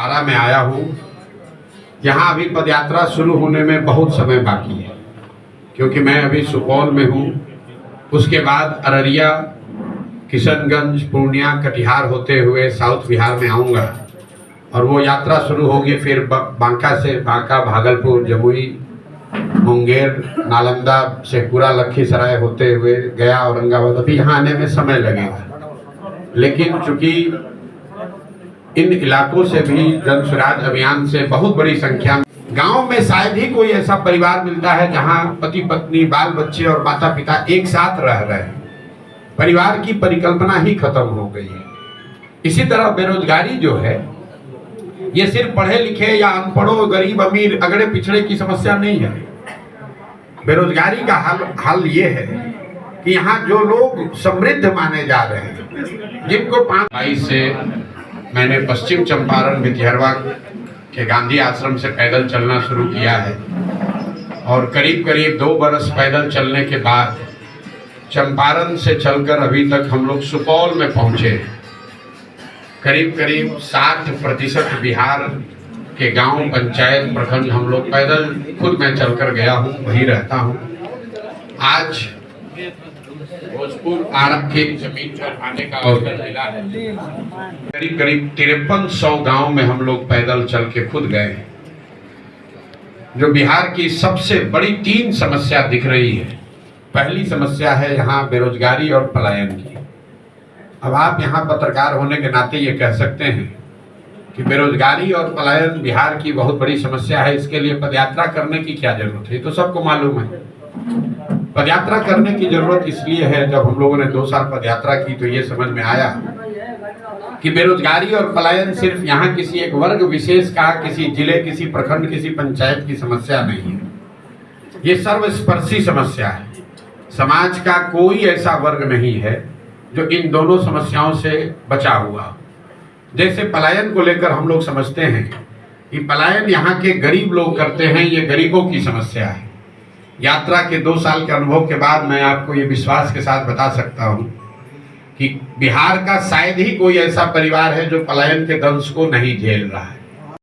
आरा में आया हूँ। यहाँ अभी पदयात्रा शुरू होने में बहुत समय बाकी है, क्योंकि मैं अभी सुपौल में हूँ। उसके बाद अररिया, किशनगंज, पूर्णिया, कटिहार होते हुए साउथ बिहार में आऊँगा और वो यात्रा शुरू होगी फिर बांका से, बांका, भागलपुर, जमुई, मुंगेर, नालंदा, शेखपुरा, लखीसराय होते हुए गया, औरंगाबाद। अभी यहाँ आने में समय लगेगा, लेकिन चूंकि इन इलाकों से भी जन स्वराज अभियान से बहुत बड़ी संख्या में गांव में शायद ही कोई ऐसा परिवार मिलता है जहां पति पत्नी, बाल बच्चे और माता पिता एक साथ रह रहे हैं। परिवार की परिकल्पना ही खत्म हो गई है। इसी तरह बेरोजगारी जो है, ये सिर्फ पढ़े लिखे या अनपढ़ों, गरीब अमीर, अगड़े पिछड़े की समस्या नहीं है। बेरोजगारी का हल ये है कि यहाँ जो लोग समृद्ध माने जा रहे हैं, जिनको 5 से मैंने पश्चिम चंपारण भितिहरवा के गांधी आश्रम से पैदल चलना शुरू किया है और करीब करीब 2 बरस पैदल चलने के बाद चंपारण से चलकर अभी तक हम लोग सुपौल में पहुंचे। करीब करीब 60% बिहार के गांव, पंचायत, प्रखंड हम लोग पैदल, खुद मैं चलकर गया हूं, वहीं रहता हूं। आज भोजपुर आरा की जमीन पर आने का अवसर मिला है। करीब करीब 5300 गांव में हम लोग पैदल चल के खुद गए। जो बिहार की सबसे बड़ी 3 समस्या दिख रही है। पहली समस्या है यहाँ बेरोजगारी और पलायन की। अब आप यहाँ पत्रकार होने के नाते ये कह सकते हैं कि बेरोजगारी और पलायन बिहार की बहुत बड़ी समस्या है, इसके लिए पदयात्रा करने की क्या जरूरत है? तो सबको मालूम है। पदयात्रा करने की जरूरत इसलिए है, जब हम लोगों ने 2 साल पदयात्रा की तो ये समझ में आया कि बेरोजगारी और पलायन सिर्फ यहाँ किसी एक वर्ग विशेष का, किसी जिले, किसी प्रखंड, किसी पंचायत की समस्या नहीं है। ये सर्वस्पर्शी समस्या है। समाज का कोई ऐसा वर्ग नहीं है जो इन दोनों समस्याओं से बचा हुआ। जैसे पलायन को लेकर हम लोग समझते हैं कि पलायन यहाँ के गरीब लोग करते हैं, ये गरीबों की समस्या है। यात्रा के 2 साल के अनुभव के बाद मैं आपको ये विश्वास के साथ बता सकता हूँ कि बिहार का शायद ही कोई ऐसा परिवार है जो पलायन के दंश को नहीं झेल रहा है।